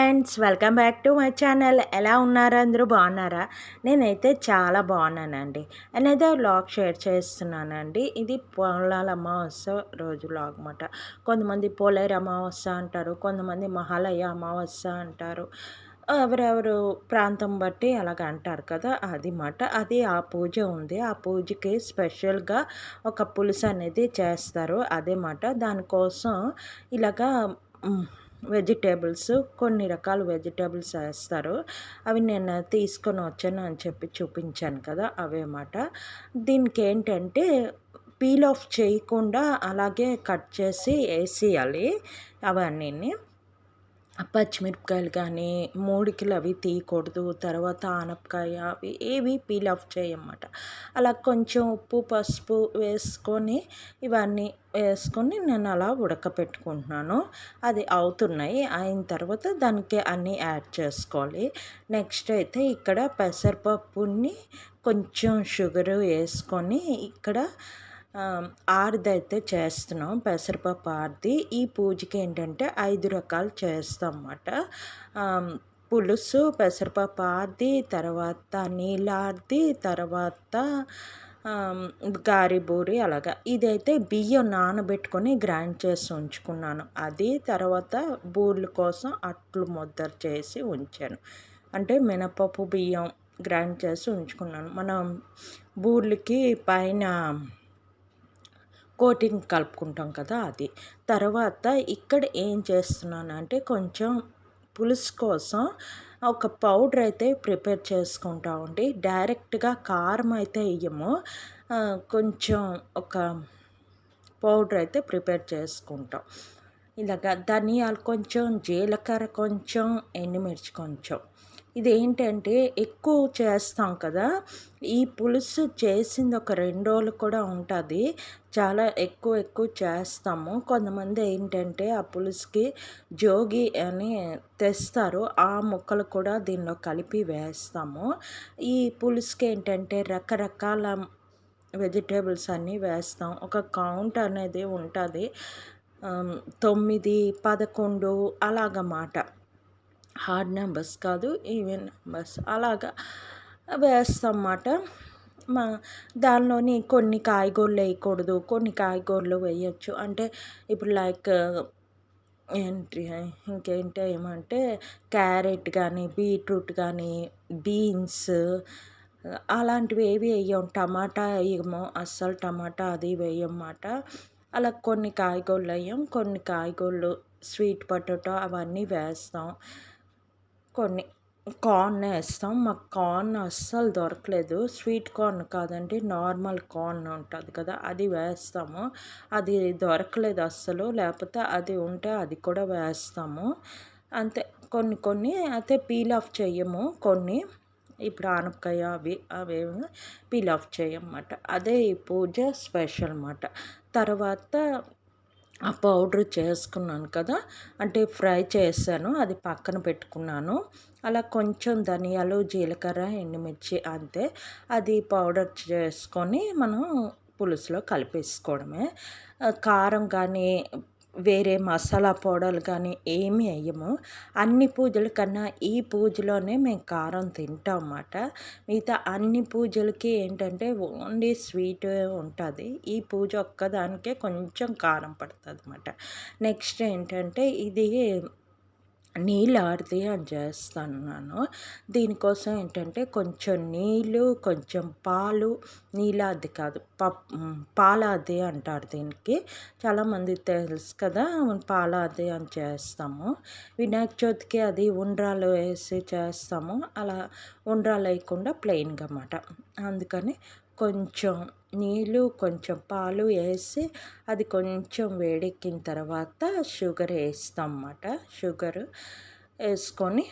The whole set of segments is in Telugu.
Friends, welcome back to my channel. ఎలా ఉన్నారు? అందరూ బాగున్నారా? నేనైతే చాలా బాగున్నానండి. నేనైతే వ్లాగ్ షేర్ చేస్తున్నానండి. ఇది పొలాల అమావాస్య రోజు వ్లాగ్ మాట. కొంతమంది పోలేరు అమావాస్య అంటారు, కొంతమంది మహాలయ అమావాస్య అంటారు. ఎవరెవరు ప్రాంతం బట్టి అలాగ అంటారు కదా, అది మాట. అది ఆ పూజ ఉంది. ఆ పూజకి స్పెషల్గా ఒక పులుసు అనేది చేస్తారు, అదే మాట. దానికోసం ఇలాగా వెజిటేబుల్స్, కొన్ని రకాల వెజిటేబుల్స్ వేస్తారు. అవి నేను తీసుకొని వచ్చాను అని చెప్పి చూపించాను కదా, అవే మాట. దీనికి ఏంటంటే పీల్ ఆఫ్ చేయకుండా అలాగే కట్ చేసి వేసేయాలి అవన్నీ. పచ్చిమిరపకాయలు కానీ మూడికిలు అవి తీయకూడదు. తర్వాత ఆనపకాయ అవి ఏవి పీల్ ఆఫ్ చేయమాట. అలా కొంచెం ఉప్పు పసుపు వేసుకొని ఇవన్నీ వేసుకొని నేను అలా ఉడకపెట్టుకుంటున్నాను. అది అవుతున్నాయి. అయిన తర్వాత దానికి అన్నీ యాడ్ చేసుకోవాలి. నెక్స్ట్ అయితే ఇక్కడ పెసరపప్పుని కొంచెం షుగరు వేసుకొని ఇక్కడ ఆరిదైతే చేస్తున్నాం, పెసరపప్పు ఆరిది. ఈ పూజకి ఏంటంటే 5 రకాలు చేస్తాం అన్నమాట. పులుసు, పెసరపప్పు ఆరిది, తర్వాత నీళ్ళారిది, తర్వాత గారిబూరి అలాగా. ఇదైతే బియ్యం నానబెట్టుకొని గ్రైండ్ చేసి ఉంచుకున్నాను. అది తర్వాత బూర్ల కోసం అట్లు ముద్ద చేసి ఉంచాను. అంటే మినపప్పు బియ్యం గ్రైండ్ చేసి ఉంచుకున్నాను. మనం బూర్లకి పైన కోటింగ్ కలుపుకుంటాం కదా, అది. తర్వాత ఇక్కడ ఏం చేస్తున్నానంటే కొంచెం పులుసు కోసం ఒక పౌడర్ అయితే ప్రిపేర్ చేసుకుంటామండి. డైరెక్ట్గా కారం అయితే వేయము, కొంచెం ఒక పౌడర్ అయితే ప్రిపేర్ చేసుకుంటాం. ఇలాగ ధనియాలు కొంచెం, జీలకర్ర కొంచెం, ఎండుమిర్చి కొంచెం. ఇదేంటంటే ఎక్కువ చేస్తాం కదా, ఈ పులుసు చేసింది ఒక 2 రోజులు కూడా ఉంటుంది. చాలా ఎక్కువ చేస్తాము. కొంతమంది ఏంటంటే ఆ పులుసుకి జోగి అని తెస్తారు, ఆ ముక్కలు కూడా దీనిలో కలిపి వేస్తాము. ఈ పులుసుకి ఏంటంటే రకరకాల వెజిటేబుల్స్ అన్నీ వేస్తాం. ఒక కౌంట్ అనేది ఉంటుంది, 9, 11 అలాగమాట. హార్డ్ నెంబర్స్ కాదు, ఈవెన్ నెంబర్స్ అలాగా వేస్తామన్నమాట. దానిలోని కొన్ని కాయగూరలు వేయకూడదు, కొన్ని కాయగూరలు వేయచ్చు. అంటే ఇప్పుడు లైక్ ఇంకేంటి ఏమంటే క్యారెట్ కానీ, బీట్రూట్ కానీ, బీన్స్ అలాంటివి ఏవి వేయం. టమాటా వేయము అస్సలు, టమాటా అది వేయమాట. అలా కొన్ని కాయగూరలు వేయం, కొన్ని కాయగూరలు, స్వీట్ పొటాటో అవన్నీ వేస్తాం. కొన్ని కార్న్ వేస్తాం. మాకు కార్న్ అస్సలు దొరకలేదు. స్వీట్ కార్న్ కాదండి, నార్మల్ కార్న్ ఉంటుంది కదా, అది వేస్తాము. అది దొరకలేదు అస్సలు, లేకపోతే అది ఉంటే అది కూడా వేస్తాము. అంతే. కొన్ని అయితే పీల్ ఆఫ్ చేయము కొన్ని. ఇప్పుడు ఆనపకాయ అవేమి పీల్ ఆఫ్ చేయమన్నమాట. అదే ఈ పూజ స్పెషల్ అన్నమాట. తర్వాత ఆ పౌడర్ చేసుకున్నాను కదా, అంటే ఫ్రై చేశాను, అది పక్కన పెట్టుకున్నాను. అలా కొంచెం ధనియాలు, జీలకర్ర, ఎండుమిర్చి అంతే. అది పౌడర్ చేసుకొని మనం పులుసులో కలిపేసుకోవడమే. కారం కానీ వేరే మసాలా పౌడర్లు కానీ ఏమీ వేయము. అన్ని పూజల కన్నా ఈ పూజలోనే మేము కారం తింటాం అన్నమాట. మిగతా అన్ని పూజలకి ఏంటంటే ఓన్లీ స్వీట్ ఉంటుంది. ఈ పూజ ఒక్కదానికే కొంచెం కారం పడుతుంది అన్నమాట. నెక్స్ట్ ఏంటంటే ఇది నీళ్ళు ఆరిది అని చేస్తున్నాను. దీనికోసం ఏంటంటే కొంచెం నీళ్ళు, కొంచెం పాలు. నీళ్ళాది కాదు, పాలాది అంటారు దీనికి. చాలామంది తెలుసు కదా, పాలాది అని చేస్తాము. వినాయక చవితికి అది ఉండ్రాలు వేసి చేస్తాము, అలా ఉండ్రాలు వేయకుండా ప్లెయిన్గా అన్నమాట. అందుకని కొంచెం నీళ్ళు, కొంచెం పాలు వేసి అది కొంచెం వేడెక్కిన తర్వాత షుగర్ వేస్తాం అన్నమాట. షుగర్ వేసుకొని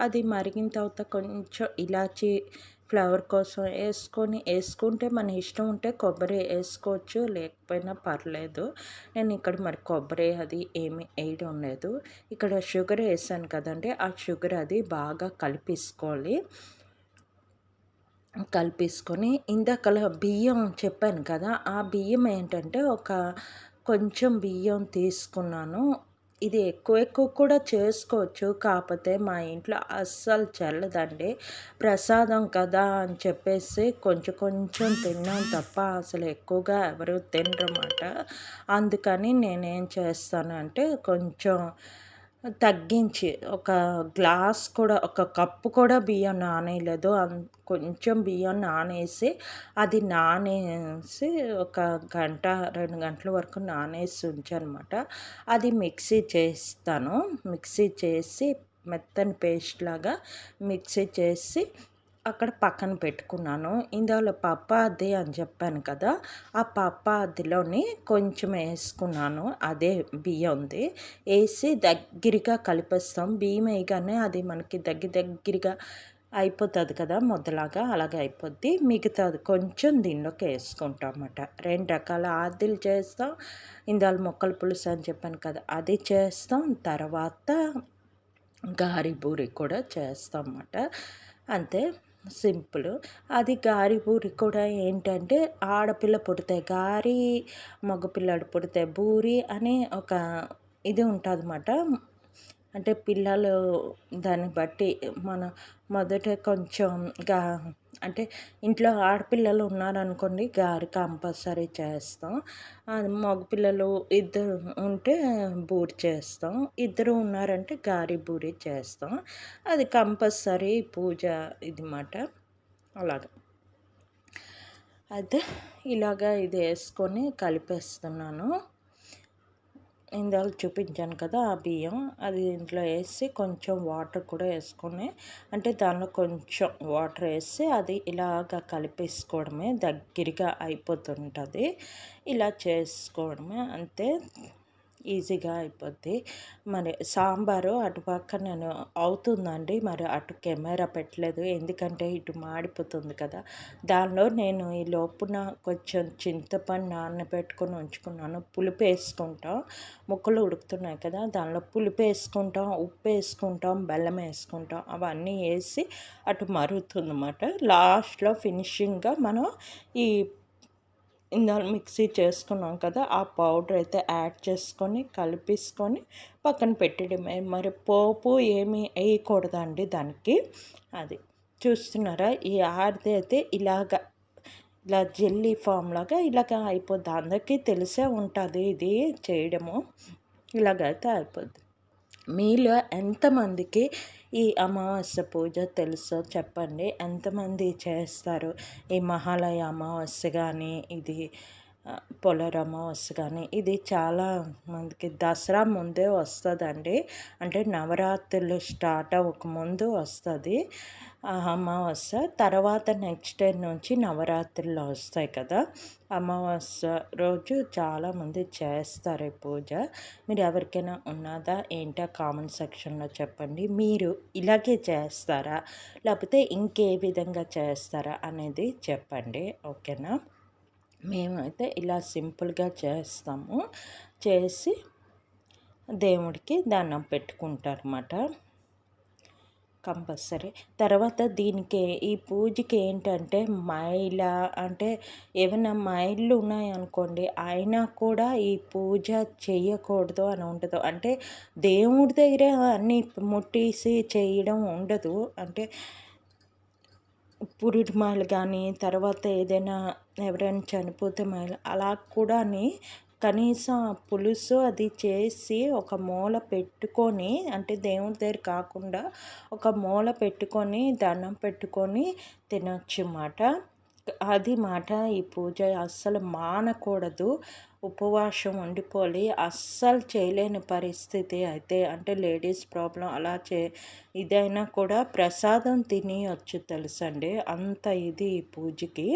అది మరిగిన తర్వాత కొంచెం ఇలాచీ ఫ్లేవర్ కోసం వేసుకుంటే మన ఇష్టం ఉంటే కొబ్బరి వేసుకోవచ్చు, లేకపోయినా పర్లేదు. నేను ఇక్కడ మరి కొబ్బరి అది ఏమి వేయడం లేదు. ఇక్కడ షుగర్ వేసాను కదండి, ఆ షుగర్ అది బాగా కలిపేసుకొని ఇందాకలా బియ్యం చెప్పాను కదా, ఆ బియ్యం ఏంటంటే కొంచెం బియ్యం తీసుకున్నాను. ఇది ఎక్కువ ఎక్కువ కూడా చేసుకోవచ్చు. కాపోతే మా ఇంట్లో అస్సలు చెల్లదండి. ప్రసాదం కదా అని చెప్పేసి కొంచెం కొంచెం తిన్నాం తప్ప అసలు ఎక్కువగా ఎవరు తినరమాట. అందుకని నేనేం చేస్తానంటే కొంచెం తగ్గించి ఒక గ్లాస్ కూడా ఒక కప్పు కూడా బియ్యం నానేయలేదు. కొంచెం బియ్యం నానేసి అది నానేసి ఒక గంట, 2 గంటల వరకు నానేసి ఉంచానమాట. అది మిక్సీ చేస్తాను. మిక్సీ చేసి మెత్తని పేస్ట్‌లాగా మిక్సీ చేసి అక్కడ పక్కన పెట్టుకున్నాను. ఇందులో పప్పాది అని చెప్పాను కదా! ఆ పప్పాదిలోని కొంచెం ఏసుకున్నాను. అదే బియ్యంది. ఏసి దగ్గరగా కలిపేస్తాం. బియ్యం ఏయగానే అది మనకి దగ్గరగా అయిపోతది కదా! ముద్దలాగా అలాగే అయిపోద్ది. మిగతాది కొంచెం దీనిలోకి ఏసుకుంటామట. 2 రకాల ఆదిలు చేస్తాం. ఇందాల మొక్కల పులుసు అని చెప్పాను కదా! అది చేస్తాం. తర్వాత గారి కూడా చేస్తామట. అంతే సింపులు. అది గారి బూరి కూడా ఏంటంటే ఆడపిల్ల పుడితే గారి, మగపిల్లాడు పుడితే బూరి అని ఒక ఇది ఉంటదమాట. అంటే పిల్లలు దాన్ని బట్టి మన మొదట కొంచెం గా అంటే ఇంట్లో ఆడపిల్లలు ఉన్నారనుకోండి గారి కంపల్సరీ చేస్తాం. అది మగపిల్లలు ఇద్దరు ఉంటే బూరి చేస్తాం. ఇద్దరు ఉన్నారంటే గారి బూరి చేస్తాం. అది కంపల్సరీ పూజ ఇది మాట. అలాగా. అయితే ఇలాగా ఇది ఏసుకొని కలిపేస్తున్నాను. ఇందాక చూపించాను కదా! ఆ బియ్యం అది ఇందులో ఏసి కొంచెం వాటర్ కూడా ఏసుకొని అంటే దానిలో కొంచెం వాటర్ ఏసి అది ఇలాగ కలిపేసుకోవడమే దగ్గరగా అయిపోతుంటది. ఇలా చేసుకోవడమే అంతే. ఈజీగా అయిపోద్ది. మరి సాంబారు అటుపక్క నేను అవుతుందండి. మరి అటు కెమెరా పెట్టలేదు. ఎందుకంటే ఇటు మాడిపోతుంది కదా! దానిలో నేను ఈ లోపున కొంచెం చింతపండు నానబెట్టుకొని ఉంచుకున్నాను. పులుపేసుకుంటాం. ముక్కలు ఉడుకుతున్నాయి కదా! దానిలో పులుపేసుకుంటాం, ఉప్పేసుకుంటాం, బెల్లం ఏసుకుంటాం. అవన్నీ ఏసి అటు మరుగుతుందన్నమాట. లాస్ట్‌లో ఫినిషింగ్‌గా మనం ఈ ఇందాక మిక్సీ చేసుకున్నాం కదా! ఆ పౌడర్ అయితే యాడ్ చేసుకొని, కలిపేసుకొని పక్కన పెట్టడమే. మరి పోపు ఏమి ఏయకూడదండి దానికి. అది. చూస్తున్నారా? ఈ ఆరిది అయితే ఇలా జెల్లీ ఫామ్ లాగా ఇలాగ అయిపోద్ది. అందరికీ తెలిసే ఉంటది ఇది చేయడము. ఇలాగైతే అయిపోద్ది. మీలో ఎంతమందికి ఈ అమావాస్య పూజ తెలుసో చెప్పండి. ఎంతమంది చేస్తారు? ఈ మహాలయ అమావాస్య గానీ, ఇది పొలారు అమావాస్య కానీ ఇది చాలా మందికి దసరా ముందే వస్తుందండి. అంటే నవరాత్రులు స్టార్ట్ అవ్వకముందు వస్తుంది అమావాస్య. తర్వాత నెక్స్ట్ డే నుంచి నవరాత్రులు వస్తాయి కదా! అమావాస్య రోజు చాలామంది చేస్తారు ఈ పూజ. మీరు ఎవరికైనా ఉన్నదా ఏంటో కామెంట్ సెక్షన్లో చెప్పండి. మీరు ఇలాగే చేస్తారా? లేకపోతే ఇంకే విధంగా చేస్తారా అనేది చెప్పండి. ఓకేనా? మేమైతే ఇలా సింపుల్గా చేస్తాము. చేసి దేవుడికి దండం పెట్టుకుంటారన్నమాట. కంపల్సరీ. తర్వాత దీనికి ఈ పూజకి ఏంటంటే అంటే ఏమైనా మైళ్ళు ఉన్నాయనుకోండి అయినా కూడా ఈ పూజ చెయ్యకూడదు అని ఉండదు. అంటే దేవుడి దగ్గర అన్నీ ముట్టేసి చేయడం ఉండదు. అంటే పురిటి మైలు కానీ తర్వాత ఏదైనా ఎవరైనా చనిపోతే మైలు అలా కూడాని కనీసం పులుసు అది చేసి ఒక మూల పెట్టుకొని అంటే దేవుడి దగ్గర కాకుండా ఒక మూల పెట్టుకొని దండం పెట్టుకొని తినొచ్చు మాట. అది మాట. ఈ పూజ అస్సలు మానకూడదు. ఉపవాసం ఉండిపోవాలి. అస్సలు చేయలేని పరిస్థితి అయితే అంటే లేడీస్ ప్రాబ్లం అలా ఇదైనా కూడా ప్రసాదం తినేయొచ్చు తెలుసండి. అంత ఇది ఈ పూజకి.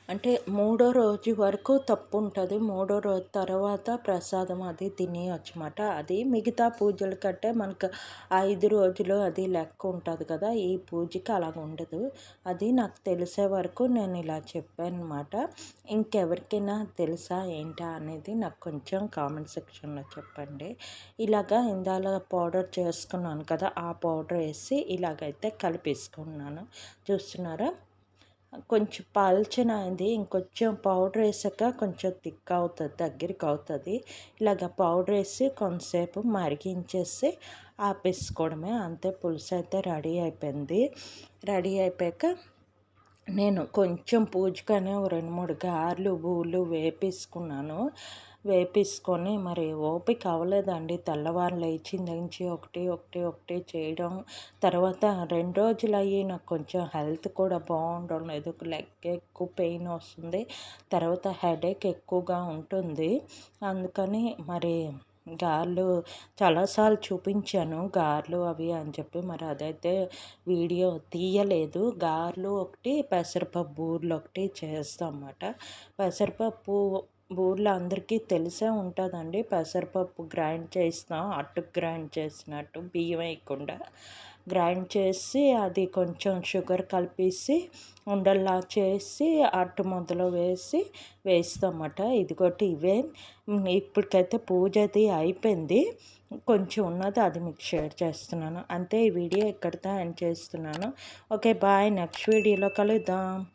అంటే మూడో రోజు వరకు తప్పు ఉంటుంది. మూడో రోజు తర్వాత ప్రసాదం అది తినేయొచ్చమాట. అది మిగతా పూజల కంటే మనకు 5 రోజులు అది లెక్క ఉంటుంది కదా! ఈ పూజకి అలాగ ఉండదు. అది నాకు తెలిసే వరకు నేను ఇలా చెప్పానమాట. ఇంకెవరికైనా తెలుసా ఏంటా అనేది నాకు కొంచెం కామెంట్ సెక్షన్లో చెప్పండి. ఇలాగా ఇందాల పౌడర్ చేసుకున్నాను కదా! ఆ పౌడర్ వేసి ఇలాగైతే కలిపేసుకున్నాను. చూస్తున్నారా? కొంచెం పల్చనైంది. ఇంకొంచెం పౌడర్ ఏసాక కొంచెం థిక్ అవుతది. దగ్గరికి అవుతది. ఇలాగ పౌడర్ ఏసి కొంతసేపు మరిగించేసి ఆపేసుకోవడమే. అంతే పులుసైతే రెడీ అయిపోయింది. రెడీ అయిపోయాక నేను కొంచెం పూజకని ఓ 2, 3 గారెలు, బూరెలు వేపేసుకున్నాను. వేపేసుకొని మరి ఓపిక అవ్వలేదండి. తెల్లవారు లేచిన నుంచి ఒకటి, ఒకటి, ఒకటి చేయడం. తర్వాత 2 రోజులయ్యి నాకు కొంచెం హెల్త్ కూడా బాగుండడం లేదు. లెగ్ ఎక్కువ పెయిన్ వస్తుంది. తర్వాత హెడేక్ ఎక్కువగా ఉంటుంది. అందుకని మరి గారెలు చాలా సార్లు చూపించాను. గారెలు అవి అని చెప్పి మరి అదైతే వీడియో తీయలేదు. గారెలు ఒకటి, పెసరపప్పు బూరెలు ఒకటి చేస్తాం అన్నమాట. పెసరపప్పు బూరెలు అందరికీ తెలిసే ఉంటుందండి. పెసరపప్పు గ్రైండ్ చేస్తాం. అట్టుకు గ్రైండ్ చేసినట్టు బియ్యం వేయకుండా గ్రైండ్ చేసి అది కొంచెం షుగర్ కలిపేసి ఉండల్లా చేసి అట్టు ముద్దలో వేసి వేస్తామట. ఇదిగోటి ఇవే. ఇప్పటికైతే పూజ అది అయిపోయింది. కొంచెం ఉన్నది అది మీకు షేర్ చేస్తున్నాను. అంతే, ఈ వీడియో ఇక్కడితో ఎండ్ చేస్తున్నాను. Okay bye. నెక్స్ట్ వీడియోలో కలుద్దాం.